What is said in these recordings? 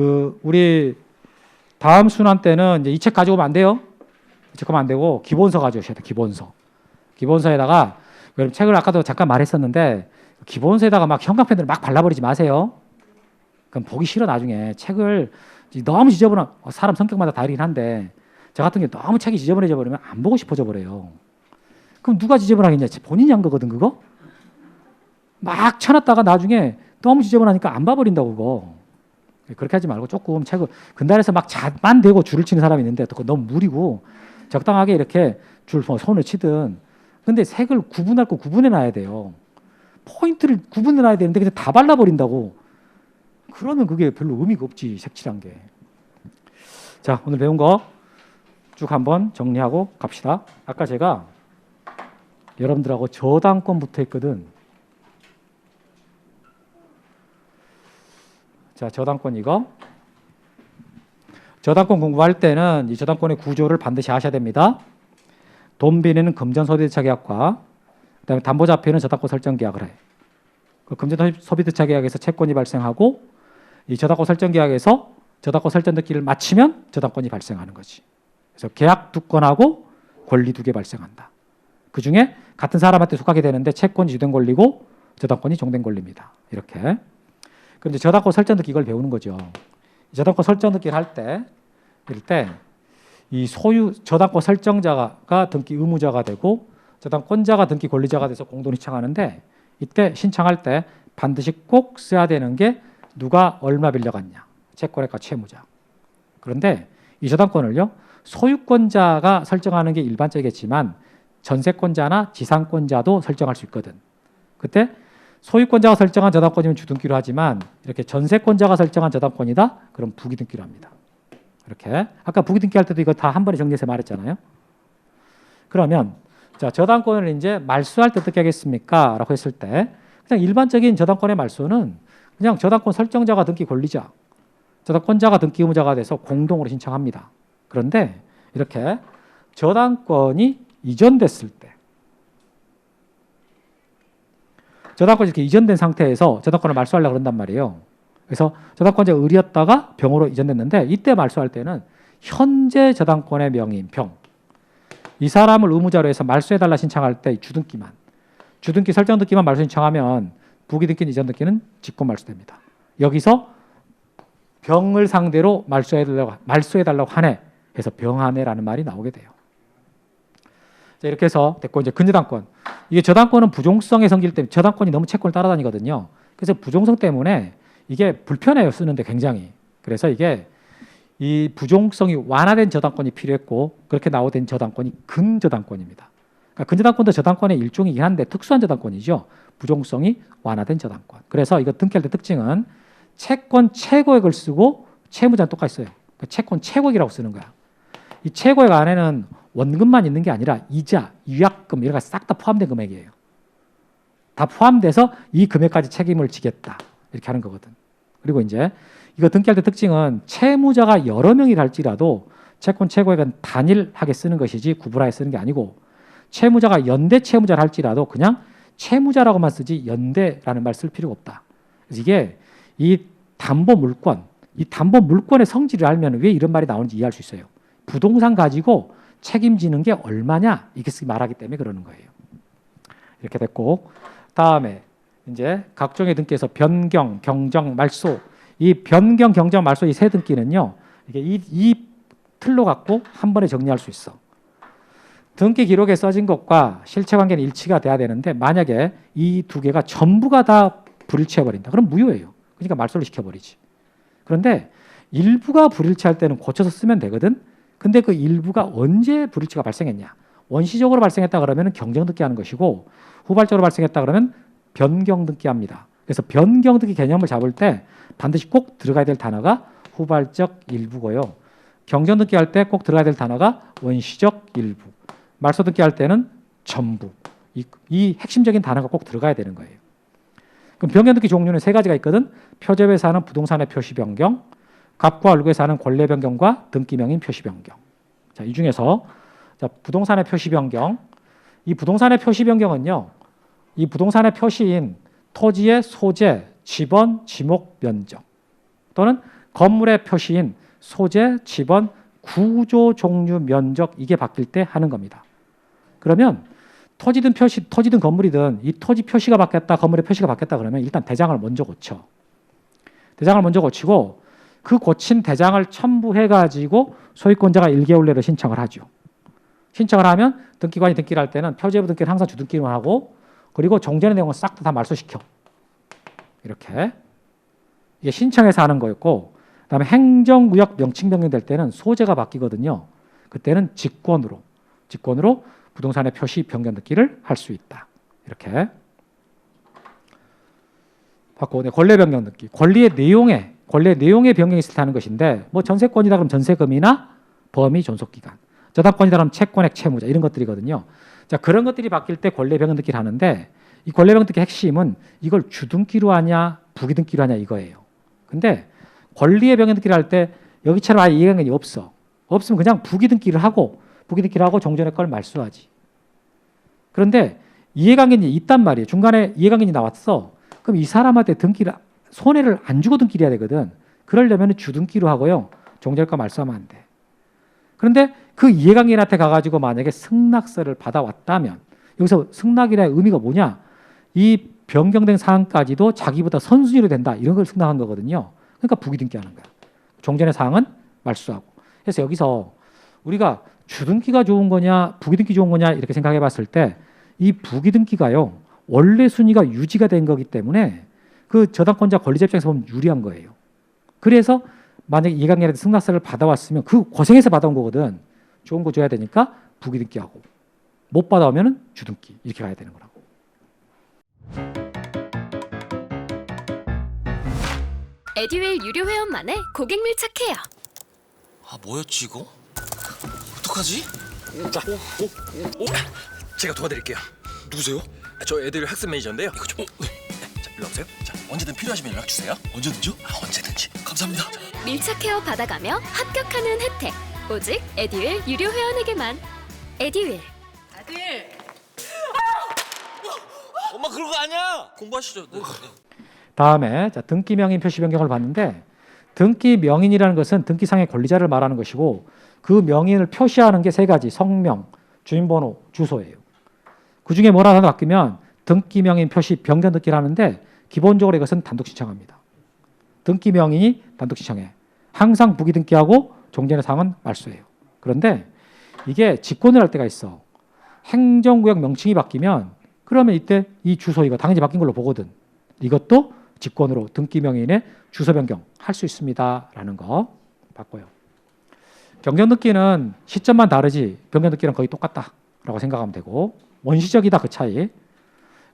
우리 다음 순환 때는 이제 이 책 가지고 오면 안 돼요. 이 책 가면 안 되고 기본서 가져오셔야 돼요. 기본서. 기본서에다가 여러분 책을 아까도 잠깐 말했었는데 기본서에다가 막 형광펜을 막 발라버리지 마세요. 그럼 보기 싫어 나중에. 책을 너무 지저분한 사람 성격마다 다르긴 한데 저 같은 경우 너무 책이 지저분해져 버리면 안 보고 싶어져 버려요. 그럼 누가 지저분하겠냐? 본인이 한 거거든 그거. 막 쳐놨다가 나중에 너무 지저분하니까 안 봐버린다고 그거. 그렇게 하지 말고 조금 책을 근단에서 막 자만 대고 줄을 치는 사람이 있는데 그거 너무 무리고 적당하게 이렇게 줄 손을 치든. 근데 색을 구분할 거 구분해 놔야 돼요. 포인트를 구분해 놔야 되는데 그냥 다 발라버린다고. 그러면 그게 별로 의미가 없지 색칠한 게. 자, 오늘 배운 거 쭉 한번 정리하고 갑시다. 아까 제가 여러분들하고 저당권부터 했거든. 자, 저당권 이거. 저당권 공부할 때는 이 저당권의 구조를 반드시 아셔야 됩니다. 돈 빌리는 금전소비대차 계약과 그다음에 담보자표는 저당권 설정 계약을 해. 그 금전소비대차 계약에서 채권이 발생하고 이 저당권 설정 계약에서 저당권 설정 등기를 마치면 저당권이 발생하는 거지. 그래서 계약 두 건하고 권리 두 개 발생한다. 그 중에 같은 사람한테 속하게 되는데 채권이 주된 권리고 저당권이 종된 권리입니다. 이렇게. 그런데 저당권 설정 등기 이걸 배우는 거죠. 저당권 설정 등기를 할 때 이럴 때 이 소유 저당권 설정자가 등기 의무자가 되고 저당권자가 등기 권리자가 돼서 공동 신청하는데 이때 신청할 때 반드시 꼭 써야 되는 게 누가 얼마 빌려갔냐. 채권액과 채무자. 그런데 이 저당권을요. 소유권자가 설정하는 게 일반적이겠지만 전세권자나 지상권자도 설정할 수 있거든. 그때 소유권자가 설정한 저당권이면 주등기로 하지만 이렇게 전세권자가 설정한 저당권이다? 그럼 부기등기로 합니다. 이렇게. 아까 부기등기 할 때도 이거 다 한 번에 정리해서 말했잖아요. 그러면 자, 저당권을 이제 말소할 때 어떻게 하겠습니까? 라고 했을 때 그냥 일반적인 저당권의 말소는 그냥 저당권 설정자가 등기 권리자, 저당권자가 등기 의무자가 돼서 공동으로 신청합니다. 그런데 이렇게 저당권이 이전됐을 때 저당권이 이렇게 이전된 상태에서 저당권을 말소하려고 그런단 말이에요. 그래서 저당권자가 을이었다가 병으로 이전됐는데 이때 말소할 때는 현재 저당권의 명의인 병. 이 사람을 의무자로 해서 말소해달라 신청할 때 주등기만. 주등기 설정 등기만 말소 신청하면 부기등기는 이전 등기는 직권 말소됩니다. 여기서 병을 상대로 말소해달라고 하네 해서 병하네라는 말이 나오게 돼요. 자, 이렇게 해서 됐고 이제 근저당권. 이게 저당권은 부종성의 성질 때문에 저당권이 너무 채권을 따라다니거든요. 그래서 부종성 때문에 이게 불편해요. 쓰는데 굉장히. 그래서 이게 이 부종성이 완화된 저당권이 필요했고 그렇게 나오된 저당권이 근저당권입니다. 그러니까 근저당권도 저당권의 일종이긴 한데 특수한 저당권이죠. 부종성이 완화된 저당권. 그래서 이거 등기할 때 특징은 채권 최고액을 쓰고 채무자는 똑같이 써요. 그러니까 채권 최고액이라고 쓰는 거야. 이 최고액 안에는 원금만 있는 게 아니라 이자, 위약금 이런 거 싹 다 포함된 금액이에요. 다 포함돼서 이 금액까지 책임을 지겠다. 이렇게 하는 거거든. 그리고 이제 이거 등기할 때 특징은 채무자가 여러 명이라 할지라도 채권 최고액은 단일하게 쓰는 것이지 구분하게 쓰는 게 아니고 채무자가 연대 채무자를 할지라도 그냥 채무자라고만 쓰지 연대라는 말 쓸 필요가 없다. 그래서 이게 이 담보 물권, 이 담보 물권의 성질을 알면 왜 이런 말이 나오는지 이해할 수 있어요. 부동산 가지고 책임지는 게 얼마냐 이렇게 말하기 때문에 그러는 거예요. 이렇게 됐고 다음에 이제 각종의 등기에서 변경, 경정, 말소 이 변경, 경정, 말소 이 세 등기는요 이게 이 틀로 갖고 한 번에 정리할 수 있어. 등기 기록에 써진 것과 실체 관계는 일치가 돼야 되는데 만약에 이 두 개가 전부가 다 불일치해버린다. 그럼 무효예요. 그러니까 말소를 시켜버리지. 그런데 일부가 불일치할 때는 고쳐서 쓰면 되거든. 근데 그 일부가 언제 불일치가 발생했냐. 원시적으로 발생했다 그러면 경정등기 하는 것이고 후발적으로 발생했다 그러면 변경등기 합니다. 그래서 변경등기 개념을 잡을 때 반드시 꼭 들어가야 될 단어가 후발적 일부고요. 경정등기 할 때 꼭 들어가야 될 단어가 원시적 일부. 말소등기 할 때는 전부. 이 핵심적인 단어가 꼭 들어가야 되는 거예요. 그럼 변경등기 종류는 세 가지가 있거든. 표제에서 하는 부동산의 표시 변경, 갑과 을구에서 하는 권리 변경과 등기명인 표시 변경. 자, 이 중에서 자, 부동산의 표시 변경. 이 부동산의 표시 변경은요. 이 부동산의 표시인 토지의 소재, 지번, 지목, 면적 또는 건물의 표시인 소재, 지번, 구조, 종류, 면적 이게 바뀔 때 하는 겁니다. 그러면 토지든 표시, 토지든 건물이든 이 토지 표시가 바뀌었다, 건물의 표시가 바뀌었다 그러면 일단 대장을 먼저 고쳐. 대장을 먼저 고치고 그 고친 대장을 첨부해가지고 소유권자가 1개월 내로 신청을 하죠. 신청을 하면 등기관이 등기를 할 때는 표제부 등기는 항상 주등기로 하고 그리고 종전의 내용은 싹 다 말소시켜. 이렇게. 이게 신청해서 하는 거였고 그다음에 행정구역 명칭 변경될 때는 소재가 바뀌거든요. 그때는 직권으로 부동산의 표시 변경 등기를 할 수 있다. 이렇게. 받고 권리 변경 등기. 권리의 내용의 변경이 있을 때 하는 것인데 뭐 전세권이다 그러면 전세금이나 범위 존속 기간. 저당권이다 그러면 채권액 채무자 이런 것들이거든요. 자, 그런 것들이 바뀔 때 권리 변경 등기를 하는데 이 권리 변경 등기 핵심은 이걸 주등기로 하냐 부기등기로 하냐 이거예요. 근데 권리의 변경 등기를 할 때 여기처럼 아예 이해관계가 없어. 없으면 그냥 부기등기를 하고 종전의 걸 말소하지. 그런데 이해관계는 있단 말이에요. 중간에 이해관계는 나왔어. 그럼 이 사람한테 등기를 손해를 안 주고 등기를 해야 되거든. 그러려면 주등기로 하고요. 종전의 걸 말소하면 안 돼. 그런데 그 이해관계인한테 가가지고 만약에 승낙서를 받아왔다면 여기서 승낙이라는 의미가 뭐냐? 이 변경된 사항까지도 자기보다 선순위로 된다. 이런 걸 승낙한 거거든요. 그러니까 부기등기하는 거야. 종전의 사항은 말소하고. 그래서 여기서 우리가 주등기가 좋은 거냐 부기등기 좋은 거냐 이렇게 생각해 봤을 때 이 부기등기가요. 원래 순위가 유지가 된 거기 때문에 그 저당권자 권리자 입장에서 보면 유리한 거예요. 그래서 만약에 이해관계인한테 승낙서를 받아왔으면 그 고생해서 받아온 거거든. 좋은 거 줘야 되니까 부기등기하고 못 받아오면 주등기 이렇게 가야 되는 거라고. 에듀윌 유료 회원만의 고객 밀착해요. 아 뭐였지 이거? 어떡하지? 자, 제가 도와드릴게요. 누구세요? 저 애들 학습 매니저인데요. 이거 좀. 네. 자, 일로 오세요. 자, 언제든 필요하시면 연락 주세요. 언제든지요? 언제든지. 감사합니다. 밀착 케어 받아가며 합격하는 혜택. 오직 에듀윌 유료 회원에게만. 에듀윌. 아들, 엄마 그런 거 아니야. 공부하시죠. 네. 다음에 자, 등기 명인 표시 변경을 봤는데 등기 명인이라는 것은 등기상의 권리자를 말하는 것이고 그 명인을 표시하는 게 세 가지. 성명, 주민번호, 주소예요. 그중에 뭐라도 하나 바뀌면 등기 명인 표시 변경 등기를 하는데 기본적으로 이것은 단독 신청합니다. 등기 명인이 단독 신청해. 항상 부기등기하고 종전의 사항은 말소해요. 그런데 이게 직권을 할 때가 있어. 행정구역 명칭이 바뀌면 그러면 이때 이 주소 이거 당연히 바뀐 걸로 보거든. 이것도 직권으로 등기 명인의 주소 변경 할 수 있습니다라는 거 봤고요. 변경 등기는 시점만 다르지 변경 등기는 거의 똑같다라고 생각하면 되고 원시적이다 그 차이.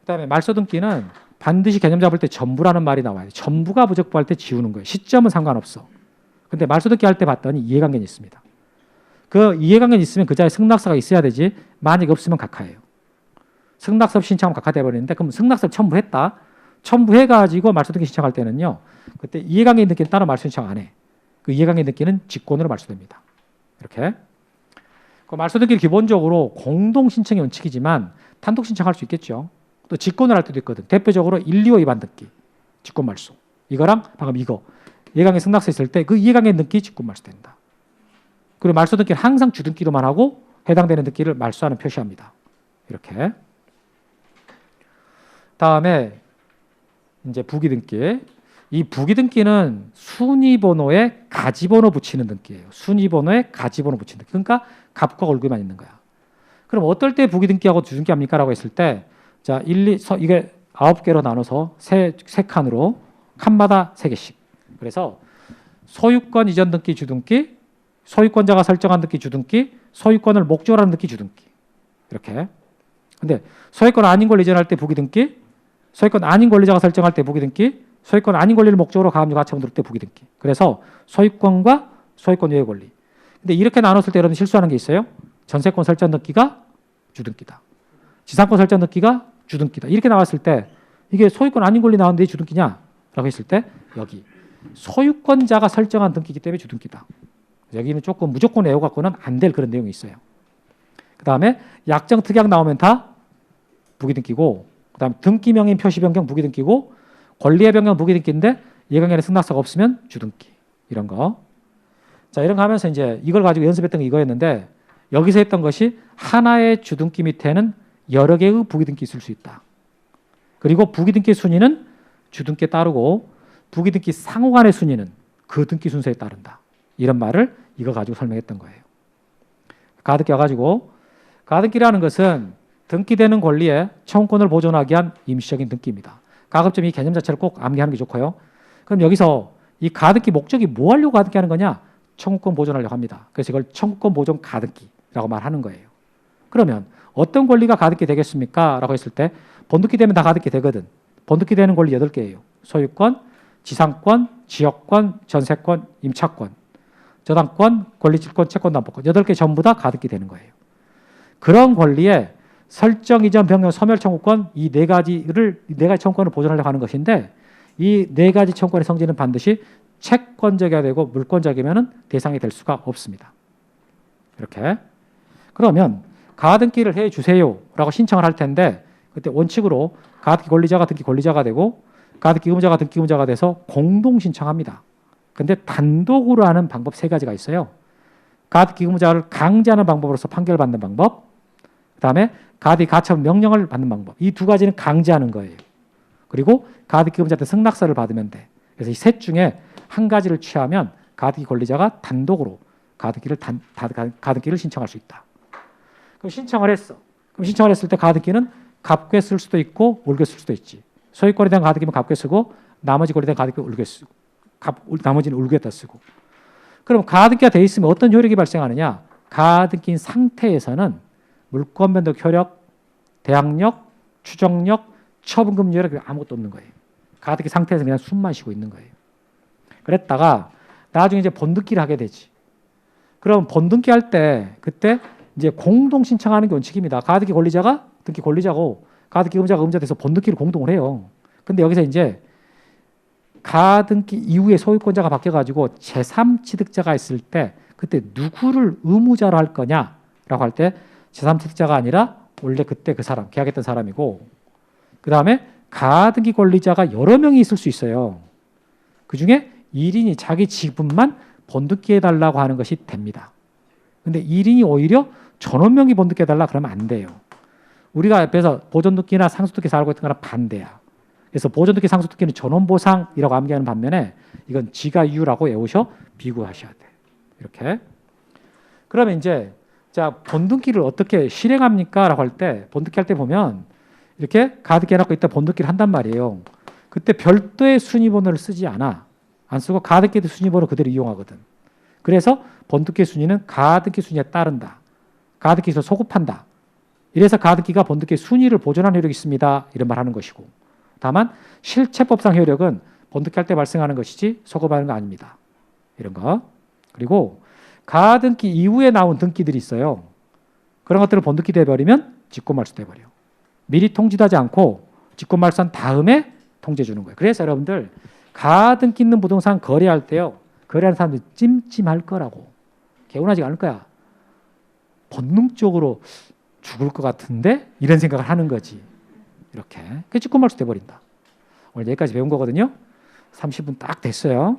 그다음에 말소 등기는 반드시 개념 잡을 때 전부라는 말이 나와요. 전부가 부적부할 때 지우는 거예요. 시점은 상관없어. 근데 말소 등기 할 때 봤더니 이해관계는 있습니다. 그 이해관계는 있으면 그 자리에 승낙서가 있어야 되지 만약에 없으면 각하예요. 승낙서 없이 신청하면 각하돼 버리는데 그럼 승낙서를 첨부했다. 첨부해가지고 말소 등기 신청할 때는요. 그때 이해관계 등기는 따로 말소 신청 안 해. 그 이해관계 등기는 직권으로 말소됩니다. 이렇게. 그 말소 등기는 기본적으로 공동 신청의 원칙이지만 단독 신청할 수 있겠죠. 또 직권을 할 때도 있거든. 대표적으로 1, 2호 위반 등기, 직권 말소. 이거랑 방금 이거 이해관계 승낙서 있을 때 그 이해관계 등기 직권 말소된다. 그리고 말소 등기는 항상 주등기로만 하고 해당되는 등기를 말소하는 표시합니다. 이렇게. 다음에 이제 부기등기. 이 부기등기는 순위번호에 가지번호 붙이는 등기예요. 순위번호에 가지번호 붙이는 등기. 그러니까 값과 얼굴만 있는 거야. 그럼 어떨 때 부기등기하고 주등기 합니까? 라고 했을 때 자, 이게 9개로 나눠서 세 칸으로 칸마다 3개씩. 그래서 소유권 이전 등기 주등기, 소유권자가 설정한 등기 주등기, 소유권을 목적으로 하는 등기 주등기. 이렇게. 근데 소유권 아닌 걸 이전할 때 부기등기, 소유권 아닌 권리자가 설정할 때 부기등기, 소유권 아닌 권리를 목적으로 가압류 가처분 들을 때 부기등기. 그래서 소유권과 소유권 외의 권리. 근데 이렇게 나눴을 때 여러분 실수하는 게 있어요. 전세권 설정 등기가 주등기다. 지상권 설정 등기가 주등기다. 이렇게 나왔을 때 이게 소유권 아닌 권리 나왔는데 주등기냐라고 했을 때 여기 소유권자가 설정한 등기이기 때문에 주등기다. 여기는 조금 무조건 외워 갖고는 안 될 그런 내용이 있어요. 그다음에 약정 특약 나오면 다 부기등기고 그다음에 등기 명인 표시 변경 부기등기고 권리의 변경 부기등기인데 이해관계는 승낙서가 없으면 주등기. 이런 거. 자, 이런 거 하면서 이제 이걸 가지고 연습했던 게 이거였는데 여기서 했던 것이 하나의 주등기 밑에는 여러 개의 부기등기 있을 수 있다. 그리고 부기등기 순위는 주등기에 따르고 부기등기 상호간의 순위는 그 등기 순서에 따른다. 이런 말을 이거 가지고 설명했던 거예요. 가등기 와가지고 가등기라는 것은 등기되는 권리의 청구권을 보존하기 위한 임시적인 등기입니다. 가급적 이 개념 자체를 꼭 암기하는 게 좋고요. 그럼 여기서 이 가등기 목적이 뭐 하려고 가등기 하는 거냐? 청구권 보존하려고 합니다. 그래서 이걸 청구권 보존 가등기라고 말하는 거예요. 그러면 어떤 권리가 가등기 되겠습니까? 라고 했을 때 본등기 되면 다 가등기 되거든. 본등기 되는 권리 8개예요. 소유권, 지상권, 지역권, 전세권, 임차권, 저당권, 권리질권, 채권담보권 8개 전부 다 가등기 되는 거예요. 그런 권리에 설정, 이전, 변경, 소멸 청구권 이 4가지 청구권을 보존하려고 하는 것인데 이 4가지 청구권의 성질은 반드시 채권적이어야 되고 물권적이면 대상이 될 수가 없습니다. 이렇게. 그러면 가등기를 해주세요 라고 신청을 할 텐데 그때 원칙으로 가등기 권리자가 등기 권리자가 되고 가등기 의무자가 등기 의무자가 돼서 공동 신청합니다. 근데 단독으로 하는 방법 3가지가 있어요. 가등기 의무자를 강제하는 방법으로서 판결받는 방법, 그 다음에 가등기 가처분 명령을 받는 방법. 이 2가지는 강제하는 거예요. 그리고 가등기 의무자한테 승낙서를 받으면 돼. 그래서 이 셋 중에 한 가지를 취하면 가등기 권리자가 단독으로 가등기를 신청할 수 있다. 그럼 신청을 했어. 그럼 신청을 했을 때 가등기는 값게 쓸 수도 있고 울게 쓸 수도 있지. 소유권에 대한 가등기면 값게 쓰고 나머지 권리에 대한 가등기는 울게 쓰고 나머지는 울게다 쓰고. 그럼 가등기가 돼 있으면 어떤 효력이 발생하느냐? 가등기인 상태에서는 물권 변동 효력, 대항력, 추정력, 처분금 효력이 아무것도 없는 거예요. 가등기 상태에서 그냥 숨만 쉬고 있는 거예요. 그랬다가 나중에 이제 본등기를 하게 되지. 그럼 본등기 할 때 그때 이제 공동 신청하는 게 원칙입니다. 가등기 권리자가 등기 권리자고 가등기 의무자가 의무자 돼서 본등기를 공동을 해요. 근데 여기서 이제 가등기 이후에 소유권자가 바뀌어가지고 제3취득자가 있을 때 그때 누구를 의무자로 할 거냐라고 할 때 제3취득자가 아니라 원래 그때 그 사람, 계약했던 사람이고 그 다음에 가등기 권리자가 여러 명이 있을 수 있어요. 그중에 1인이 자기 지분만 본등기 해달라고 하는 것이 됩니다. 근데 1인이 오히려 전원명의 본등기 해달라 그러면 안 돼요. 우리가 옆에서 보존등기나 상속등기에서 알고 있던 거랑 반대야. 그래서 보존등기, 상속등기는 전원보상이라고 암기하는 반면에 이건 지가이유라고 외우셔 비교하셔야 돼. 이렇게. 그러면 이제 자 본등기를 어떻게 실행합니까? 라고 할 때 본등기 할 때 보면 이렇게 가등기 해놓고 이따 본등기를 한단 말이에요. 그때 별도의 순위번호를 쓰지 않아. 안 쓰고 가등기 순위번호 그대로 이용하거든. 그래서 본등기 순위는 가등기 순위에 따른다. 가등기에서 소급한다. 이래서 가등기가 본등기 순위를 보존하는 효력이 있습니다. 이런 말 하는 것이고. 다만 실체법상 효력은 본등기 할 때 발생하는 것이지 소급하는 거 아닙니다. 이런 거. 그리고 가등기 이후에 나온 등기들이 있어요. 그런 것들을 본등기 돼버리면 직권말소 돼버려. 미리 통지하지 않고 직권말소한 다음에 통지해 주는 거예요. 그래서 여러분들 가등기 있는 부동산 거래할 때요. 거래하는 사람들 찜찜할 거라고. 개운하지 않을 거야. 본능적으로 죽을 것 같은데 이런 생각을 하는 거지. 이렇게. 그게 직권말소 돼버린다. 오늘 여기까지 배운 거거든요. 30분 딱 됐어요.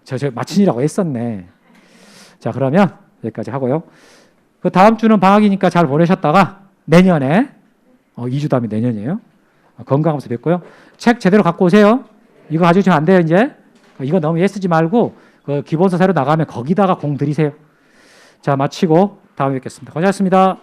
저 마치느라고 했었네. 자, 그러면 여기까지 하고요. 그 다음 주는 방학이니까 잘 보내셨다가 내년에 2주 다음이 내년이에요. 건강하면서 뵙고요. 책 제대로 갖고 오세요. 이거 가지고 지금 안 돼요, 이제. 이거 너무 애쓰지 말고 그 기본서 새로 나가면 거기다가 공 들이세요. 자, 마치고 다음에 뵙겠습니다. 고생하셨습니다.